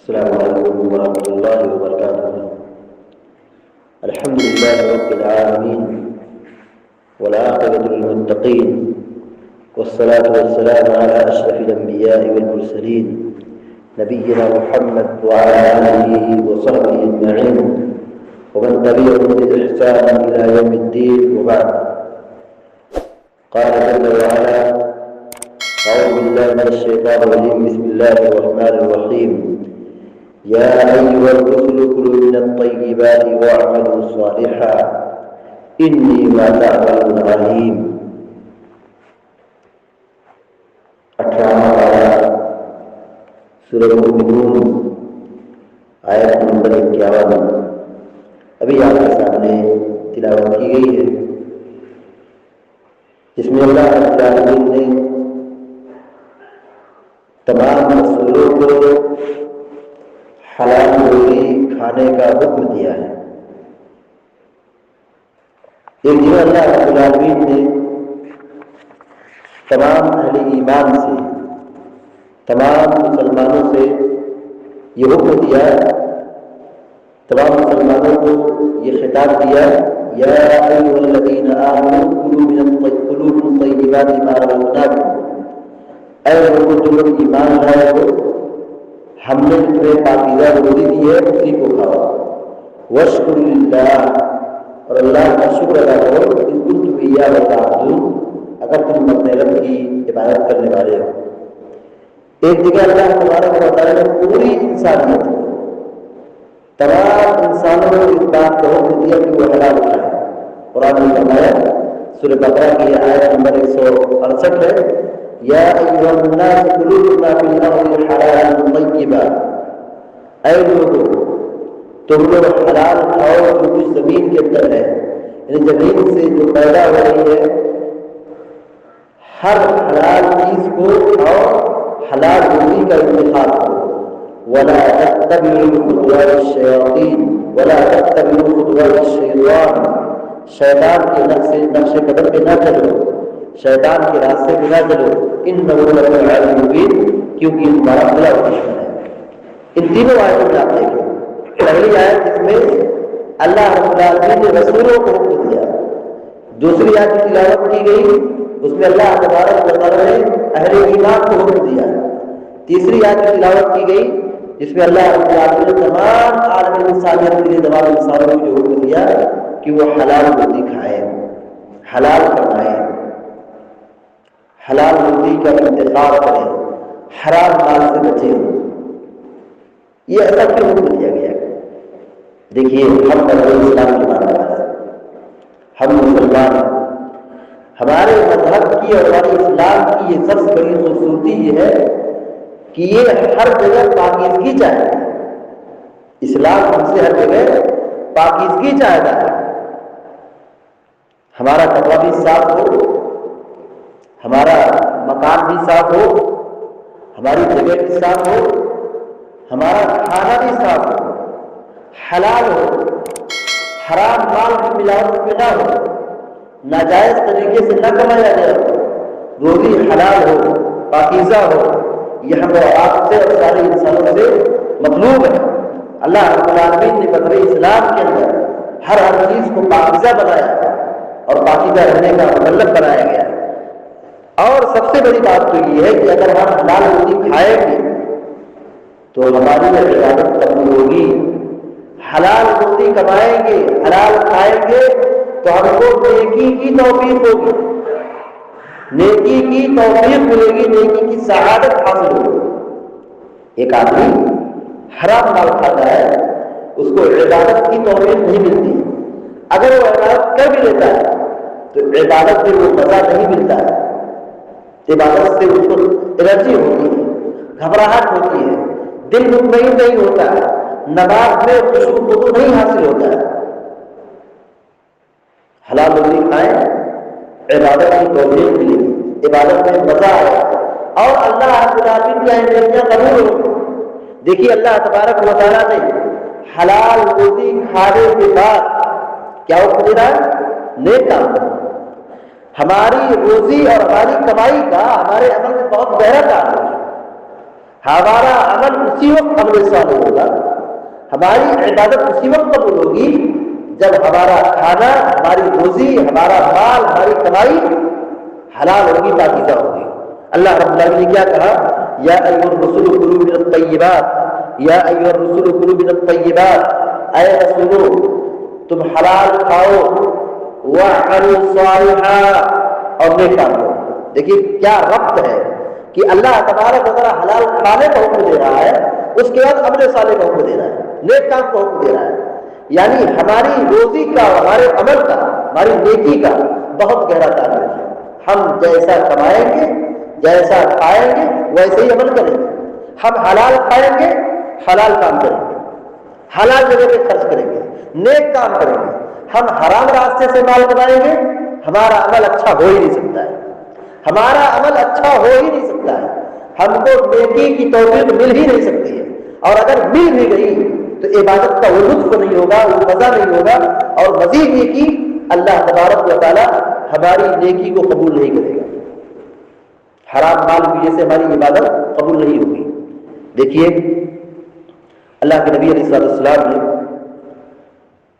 السلام عليكم ورحمة الله وبركاته. الحمد لله رب العالمين والعاقبة للمتقين والصلاة والسلام على أشرف الأنبياء والمرسلين نبينا محمد وعلى آله وصحبه أجمعين ومن تبعهم بإحسان إلى يوم الدين، وبعد. قال جل وعلا: أعوذ بالله من الشيطان الرجيم، بسم الله الرحمن الرحيم. يا أيها الرسل كلوا من الطيبات واعملوا صالحا إني ما تعملون عليم. 18 سورہ مومنون آیت نمبر 51 ابھی آپ کے سامنے تلاوت کی گئی ہے، جس میں اللہ رب العالمین نے تمام رسولوں کو حلال روزی کھانے کا حکم دیا ہے۔ ایک جو اللہ رب العالمین نے تمام اہل ایمان سے، تمام مسلمانوں سے یہ حکم دیا، تمام مسلمانوں کو یہ خطاب دیا: یا ایھا الذین آمنوا کلوا من طیبات ما رزقناکم، اے لوگوں جو لوگ ایمان لائے ہو، ہم نے تمہیں پاکیزہ روزی دی ہے، اسی کو کھاؤ۔ واشکروا للہ، اور اللہ کا شکر ادا کرو، ان کنتم ایاہ تعبدون، اگر تم اپنے رب کی عبادت کرنے والے ہو۔ ایک جگہ اللہ تبارک و تعالیٰ نے پوری انسانیت کو، تمام انسانوں کو اس بات کا حکم دیا کہ وہ حلال کھائے۔ قرآن نے فرمایا، سورہ بقرہ کی آیت نمبر 168 ہے: یا ایھا الناس کلوا مما فی الارض حلالا طیبا، اے لوگوں تم لوگ حلال کھاؤ جو کچھ زمین کے اندر ہے، یعنی زمین سے جو پیدا ہو رہی ہے ہر حلال چیز کو کھاؤ، حلال روزی کا انتخاب کرو۔ ولا تتبعوا خطوات الشیاطین ولا تتبعوا خطوات الشیطان، شیطان کے نقش قدم پہ نہ چلو، شیطان کے راستے پہ نہ چلو، انہ لکم عدو مبین، کیونکہ یہ تمہارا بڑا دشمن ہے۔ ان تینوں آیتوں میں آپ دیکھیں، پہلی آیت جس میں اللہ رب العالمین نے رسولوں کو حکم دیا، دوسری آیت کی تلاوت کی گئی، اس میں اللہ تبارک و تعالیٰ نے اہل ایمان کو حکم دیا، تیسری آیت کی تلاوت کی گئی جس میں اللہ رب العالمین نے تمام عالم انسانیت کے لیے، تمام انسانوں کو جو حکم دیا کہ وہ حلال روزی کھائیں، حلال کمائیں، حلال روزی کا انتخاب کریں، حرام مال سے بچیں۔ یہ ایسا کیوں حکم دیا گیا ہے؟ دیکھیے، ہم اسلام کے ماننے والے ہیں، ہم مسلمان ہیں، ہمارے مذہب کی اور ہمارے اسلام کی یہ سب سے بڑی خوبصورتی یہ ہے کہ یہ ہر جگہ پاکیزگی چاہتا ہے۔ اسلام ہم سے ہر جگہ پاکیزگی چاہتا ہے، ہمارا تقویٰ بھی صاف ہو، ہمارا مکان بھی صاف ہو، ہماری جگہ بھی صاف ہو، ہمارا کھانا بھی صاف ہو، حلال ہو، حرام مال کی ملاوٹ میں نہ ہو، ناجائز طریقے سے نہ کمایا جائے، روزی حلال ہو، پاکیزہ ہو۔ یہ ہم اور آپ سے اور سارے انسانوں سے مطلوب ہے۔ اللہ رب العالمین نے بدر اسلام کے اندر ہر چیز کو پاکیزہ بنایا اور پاکیزہ رہنے کا مطلب بنایا گیا۔ اور سب سے بڑی بات تو یہ ہے کہ اگر ہم حلال روزی کھائیں گے تو ہماری عبادت قبول ہوگی، حلال روزی کمائیں گے، حلال کھائیں گے تو ہم کو نیکی کی توفیق ہوگی، نیکی کی توفیق ملے گی، نیکی کی سعادت حاصل ہوگی۔ ایک آدمی حرام مال کھاتا ہے، اس کو عبادت کی توفیق نہیں ملتی، اگر وہ عبادت کر بھی لیتا ہے تو عبادت سے وہ مزہ نہیں ملتا ہے، عبادت سے اس کو الرجی ہوتی ہے، گھبراہٹ ہوتی ہے، دل مطمئن نہیں ہوتا ہے، نماز میں خشوع و خضوع نہیں حاصل ہوتا ہے۔ حلال روزی کھائیں، عبادت کی توفیق ملی، عبادت میں مزہ آیا اور اللہ رب العالمین کی اہمیتیں قبول ہو۔ دیکھیے، اللہ تبارک و تعالیٰ نے حلال روزی کھانے کے بعد کیا حکم دیا؟ نیک کام۔ ہماری روزی اور ہماری کمائی کا ہمارے عمل میں بہت گہرا تعلق ہے۔ ہمارا عمل اسی وقت عمل صالح ہوگا، ہماری عبادت اسی وقت قبول ہوگی جب ہمارا کھانا، ہماری روزی، ہمارا مال، ہماری کمائی حلال ہوگی، پاکیزہ ہوگی۔ اللہ رب العالمین نے کیا کہا؟ یا ایھا الرسول کلوا من الطیبات، یا ایھا الرسول کلوا من الطیبات، اے رسولو تم حلال کھاؤ، واعملوا صالحا، اور نیک کام کرو۔ دیکھیے کیا ربط ہے کہ اللہ تبارک و تعالیٰ حلال کھانے کا حکم دے رہا ہے، اس کے بعد عمل صالح کا حکم دے رہا ہے، نیک کام کا حکم دے رہا ہے۔ یعنی ہماری روزی کا، ہمارے عمل کا، ہماری نیکی کا بہت گہرا تعلق ہے۔ ہم جیسا کمائیں گے، جیسا کھائیں گے، ویسے ہی عمل کریں گے۔ ہم حلال کھائیں گے، حلال کام کریں گے، حلال جگہ پہ خرچ کریں گے، نیک کام کریں گے۔ ہم حرام راستے سے مال کمائیں گے، ہمارا عمل اچھا ہو ہی نہیں سکتا ہے، ہمارا عمل اچھا ہو ہی نہیں سکتا ہے، ہم کو نیکی کی توفیق مل ہی نہیں سکتی ہے، اور اگر مل بھی گئی تو عبادت کا وہ لطف نہیں ہوگا، وہ مزہ نہیں ہوگا، اور مزید یہ کہ اللہ تبارک و تعالیٰ ہماری نیکی کو قبول نہیں کرے گا، حرام مال کی وجہ سے ہماری عبادت قبول نہیں ہوگی۔ دیکھیے اللہ کے نبی علیہ السلام نے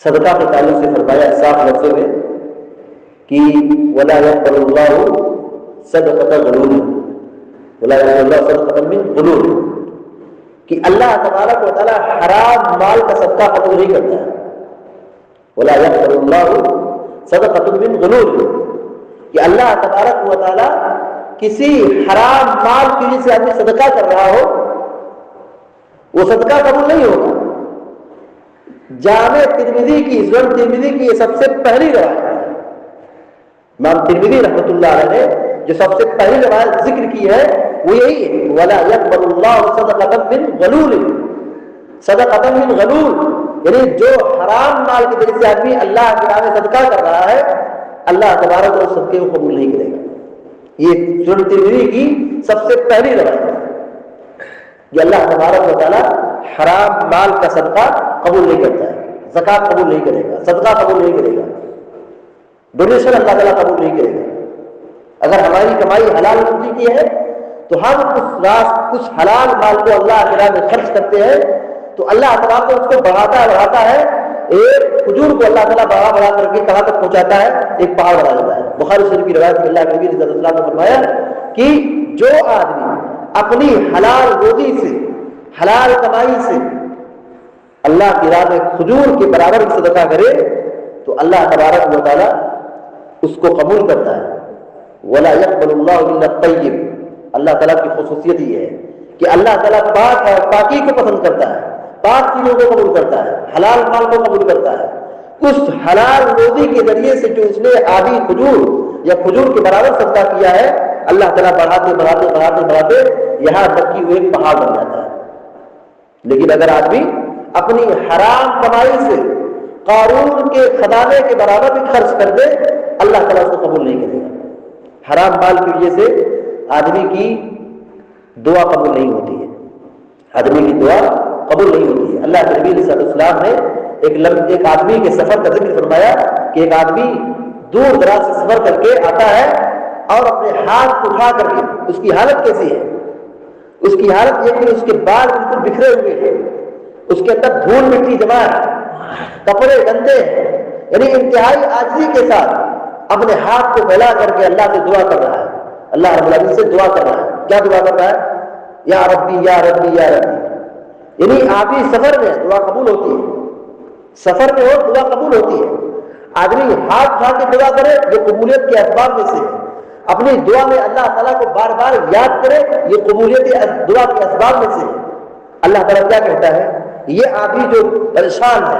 صدقہ کے تعلق سے فرمایا صاف لفظوں میں کہ وَلَا يَقْبَلُ اللَّهُ صَدَقَةَ غُلُولٍ، وَلَا يَقْبَلُ اللَّهُ صَدَقَةً مِّن غُلُولٍ، کہ اللہ تبارک و تعالیٰ حرام مال کا صدقہ قبول نہیں کرتا ہے۔ وَلَا يَقْبَلُ اللَّهُ صَدَقَةً مِّن غُلُولٍ، کہ اللہ تبارک و تعالیٰ کسی حرام مال کی وجہ سے آدمی صدقہ کر رہا ہو، وہ صدقہ قبول نہیں ہوگا۔ جامع ترمذی کی، سنن ترمذی کی یہ سب سے پہلی روایت ہے۔ امام ترمذی رحمۃ اللہ علیہ نے جو سب سے پہلی روایت ذکر کی ہے وہ یہی ہے، وَلَا يَقْبَلُ اللَّهُ صَدَقَةً مِّن غَلُولٍ، صدقۃ من غلول، یعنی جو حرام مال کے ذریعے سے آدمی اللہ کی راہ میں صدقہ کر رہا ہے، اللہ تبارک و صدقے کو قبول نہیں کرے گا۔ یہ سنن ترمذی کی سب سے پہلی روایت ہے کہ اللہ تبارک و تعالیٰ حرام مال کا صدقہ قبول نہیں کرتا ہے، زکوٰۃ قبول نہیں کرے گا، صدقہ قبول نہیں کرے گا، ڈونیشن اللہ تعالیٰ قبول نہیں کرے گا۔ اگر ہماری کمائی حلال روزی کی ہے تو ہم اس حلال مال کو اللہ کی راہ میں خرچ کرتے ہیں تو اللہ تعالیٰ اس کو بڑھاتا ہے۔ ایک کھجور کو اللہ تعالیٰ بڑھا کر کے کہاں تک پہنچاتا ہے؟ ایک پہاڑ بنا دیتا ہے۔ بخاری شریف کی روایت میں اللہ کے نبی صلی اللہ علیہ وسلم نے فرمایا کہ جو آدمی اپنی حلال روزی سے، حلال کمائی سے اللہ کی راہ میں کھجور کے برابر صدقہ کرے تو اللہ تبارک و تعالیٰ اس کو قبول کرتا ہے۔ وَلَا يَقْبَلُ اللَّهُ إِلَّا الطَّيِّبَ، اللہ تعالیٰ کی خصوصیت یہ ہے کہ اللہ تعالیٰ پاک اور پاکی کو پسند کرتا ہے، پاک چیزوں کو قبول کرتا ہے، حلال مال کو قبول کرتا ہے۔ اس حلال روزی کے ذریعے سے جو اس نے آدھی کھجور یا کھجور کے برابر صدقہ کیا ہے، اللہ تعالیٰ بڑھاتے یہاں تک کہ وہ ایک پہاڑ بن جاتا ہے۔ لیکن اگر آدمی اپنی حرام کمائی سے قارون کے خزانے کے برابر بھی خرچ کر دے، اللہ تعالیٰ اس کو قبول نہیں کرے گا۔ حرام مال کی وجہ سے آدمی کی دعا قبول نہیں ہوتی ہے، آدمی کی دعا قبول نہیں ہوتی ہے۔ اللہ کے نبی علیہ السلام نے ایک آدمی کے سفر کا ذکر فرمایا کہ ایک آدمی دور دراز سے سفر کر کے آتا ہے اور اپنے ہاتھ اٹھا کر کے، اس کی حالت کیسی ہے؟ اس کی حالت یہ کہ اس کے بال بالکل بکھرے ہوئے ہیں، اس کے اندر دھول مٹی جمع ہے، کپڑے گندے ہیں، یعنی انتہائی عاجزی کے ساتھ اپنے ہاتھ کو پھیلا کر کے اللہ سے دعا کر رہا ہے، اللہ رب العالمین سے دعا کر رہا ہے۔ کیا دعا کر رہا ہے؟ یا ربی یا ربی یا ربی، یعنی آدمی سفر میں دعا قبول ہوتی ہے، سفر میں ہو دعا قبول ہوتی ہے۔ آدمی ہاتھ اٹھا کے دعا کرے، یہ قبولیت کے اسباب میں سے ہے۔ اپنی دعا میں اللہ تعالیٰ کو بار بار یاد کرے، یہ قبولیت دعا کے اسباب میں سے ہے۔ اللہ تعالیٰ کیا کہتا ہے؟ یہ آدمی جو پریشان ہے،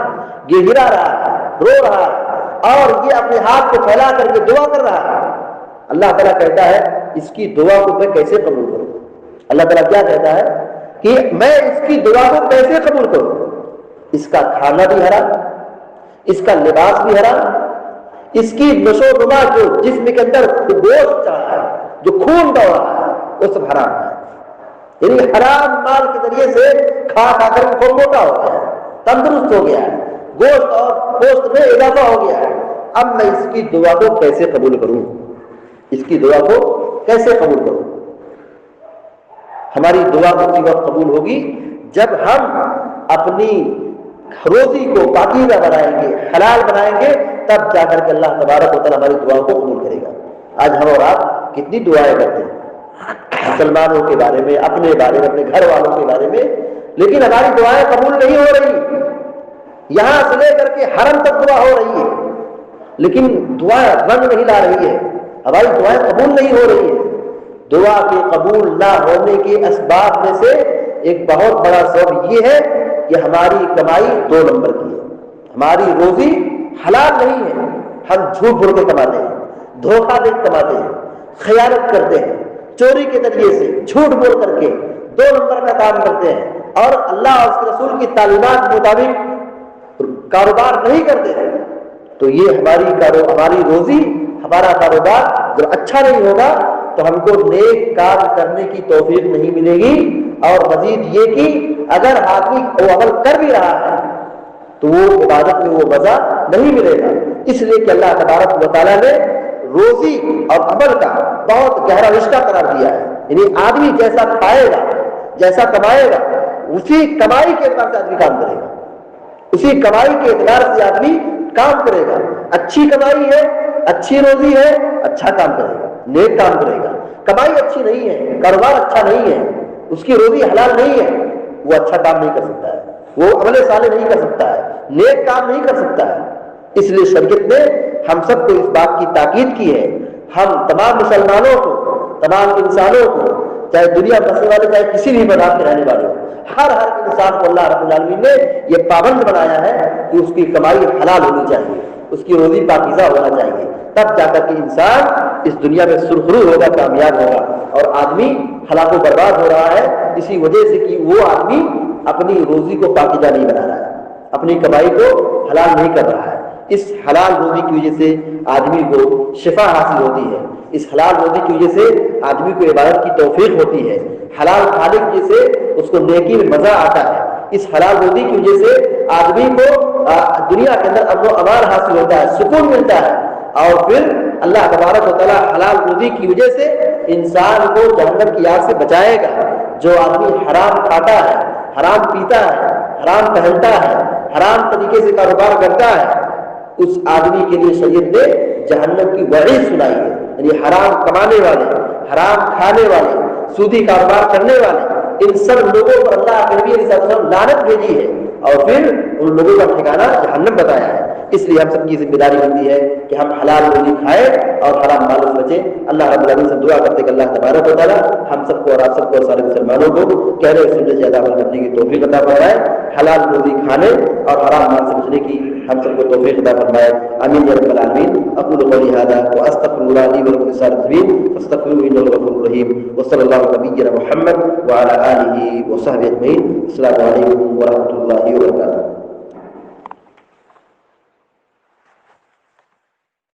گڑگڑا رہا ہے، رو رہا ہے، اور یہ اپنے ہاتھ کو پھیلا کر کے دعا کر رہا ہے، اللہ تعالیٰ کہتا ہے اس کی دعا کو میں کیسے قبول کروں؟ اللہ تعالیٰ کیا کہتا ہے کہ میں اس کی دعا کو کیسے قبول کروں؟ اس کا کھانا بھی حرام، اس کا لباس بھی حرام، اس کی نشو و نما جو جسم کے اندر گوشت چڑھا ہے، جو خون دوڑ رہا ہے، وہ سب حرام ہے۔ یعنی حرام مال کے ذریعے سے کھا کر وہ موٹا ہو گیا ہے، تندرست ہو گیا ہے، گوشت اور گوشت میں اضافہ ہو گیا ہے۔ اب میں اس کی دعا کو کیسے قبول کروں؟ اس کی دعا کو کیسے قبول کروں؟ ہماری دعا اسی وقت قبول ہوگی جب ہم اپنی روزی کو پاکیزہ بنائیں گے، حلال بنائیں گے، تب جا کر کے اللہ تبارک و تعالیٰ ہماری دعاؤں کو قبول کرے گا۔ آج ہم اور آپ کتنی دعائیں کرتے ہیں مسلمانوں کے بارے میں، اپنے بارے میں، اپنے گھر والوں کے بارے میں، لیکن ہماری دعائیں قبول نہیں ہو رہی۔ یہاں سے لے کر کے حرم تک دعا ہو رہی ہے، لیکن دعا رنگ نہیں لا رہی ہے، ہماری دعائیں قبول نہیں ہو رہی ہے۔ دعا کے قبول نہ ہونے کے اسباب میں سے ایک بہت بڑا سبب یہ ہے کہ ہماری کمائی 2 نمبر کی ہے، ہماری روزی حلال نہیں ہے، ہم جھوٹ بول کے کماتے ہیں، دھوکہ دے کے کماتے ہیں، خیانت کرتے ہیں، چوری کے ذریعے سے جھوٹ بول کر کے 2 نمبر کا کام کرتے ہیں، اور اللہ اور اس کے رسول کی تعلیمات کے مطابق کاروبار نہیں کرتے ہیں۔ تو یہ ہماری روزی، ہمارا کاروبار جب اچھا نہیں ہوگا تو ہم کو نیک کام کرنے کی توفیق نہیں ملے گی، اور مزید یہ کہ اگر آدمی وہ عمل کر بھی رہا ہے تو وہ عبادت میں وہ مزہ نہیں ملے گا۔ اس لیے کہ اللہ تبارک و تعالیٰ نے روزی اور عمل کا بہت گہرا رشتہ قرار دیا ہے، یعنی آدمی جیسا کھائے گا، جیسا کمائے گا، اسی کمائی کے اعتبار سے آدمی کام کرے گا، اسی کمائی کے اعتبار سے آدمی کام کرے گا۔ اچھی کمائی ہے، اچھی روزی ہے، اچھا کام کرے گا، نیک کام کرے گا۔ کمائی اچھی نہیں ہے، کاروبار اچھا نہیں ہے، اس کی روزی حلال نہیں ہے، وہ اچھا کام نہیں کر سکتا ہے، وہ عمل صالح نہیں کر سکتا ہے، نیک کام نہیں کر سکتا ہے۔ اس لیے شریعت نے ہم سب کو اس بات کی تاکید کی ہے، ہم تمام مسلمانوں کو، تمام انسانوں کو، چاہے دنیا بسنے والے چاہے کسی بھی مذہب کے رہنے والے ہو، ہر انسان کو اللہ رب العالمین نے یہ پابند بنایا ہے کہ اس کی کمائی حلال ہونی چاہیے، اس کی روزی پاکیزہ ہونا چاہیے، تب جا کر کے انسان اس دنیا میں سرخرو ہوگا، کامیاب ہوگا۔ اور آدمی ہلاک و برباد ہو رہا ہے اسی وجہ سے کہ وہ آدمی اپنی روزی کو پاکیزہ نہیں بنا رہا ہے، اپنی کمائی کو حلال نہیں کر رہا ہے۔ اس حلال روزی کی وجہ سے آدمی کو شفا حاصل ہوتی ہے، اس حلال روزی کی وجہ سے آدمی کو عبادت کی توفیق ہوتی ہے، حلال کھانے کی وجہ سے اس کو نیکی میں مزہ آتا ہے، اس حلال روزی کی وجہ سے آدمی کو دنیا کے اندر امن و امان حاصل ہوتا ہے، سکون ملتا ہے، اور پھر اللہ تبارک و تعالیٰ حلال روزی کی وجہ سے انسان کو جہنم کی آگ سے بچائے گا۔ جو آدمی حرام کھاتا ہے، حرام پیتا ہے، حرام پہنتا ہے، حرام طریقے سے کاروبار کرتا ہے، اس آدمی کے لیے شریعت نے جہنم کی وعید سنائی ہے۔ یعنی حرام کمانے والے، حرام کھانے والے، سودی کاروبار کرنے والے، ان سب لوگوں پر اللہ کے نبی علیہ السلام لعنت بھیجی ہے، اور پھر ان لوگوں کا ٹھکانہ جہنم بتایا ہے۔ اس لیے ہم سب کی ذمہ داری بنتی ہے کہ ہم حلال روزی کھائیں اور حرام مالوں سے بچیں۔ اللہ رب العالمین سے دعا کرتے کہ اللہ تبارک و تعالیٰ ہم سب کو اور آپ سب کو اور سارے مسلمانوں کو کہنے اور سننے سے زیادہ عمل کرنے کی توفیق عطا فرمائے، حلال روزی کھانے اور حرام مال سے بچنے کی ہم سب کو توفیق عطا فرمائے، آمین یا رب العالمین۔ اقول قولی ھذا واستغفر اللہ لی ولکم لسائر المسلمین فاستغفروہ انہ هو الغفور الرحیم، وصلی اللہ علی نبینا محمد وعلی آلہ وصحبہ اجمعین۔ السلام علیکم ورحمۃ اللہ وبرکاتہ۔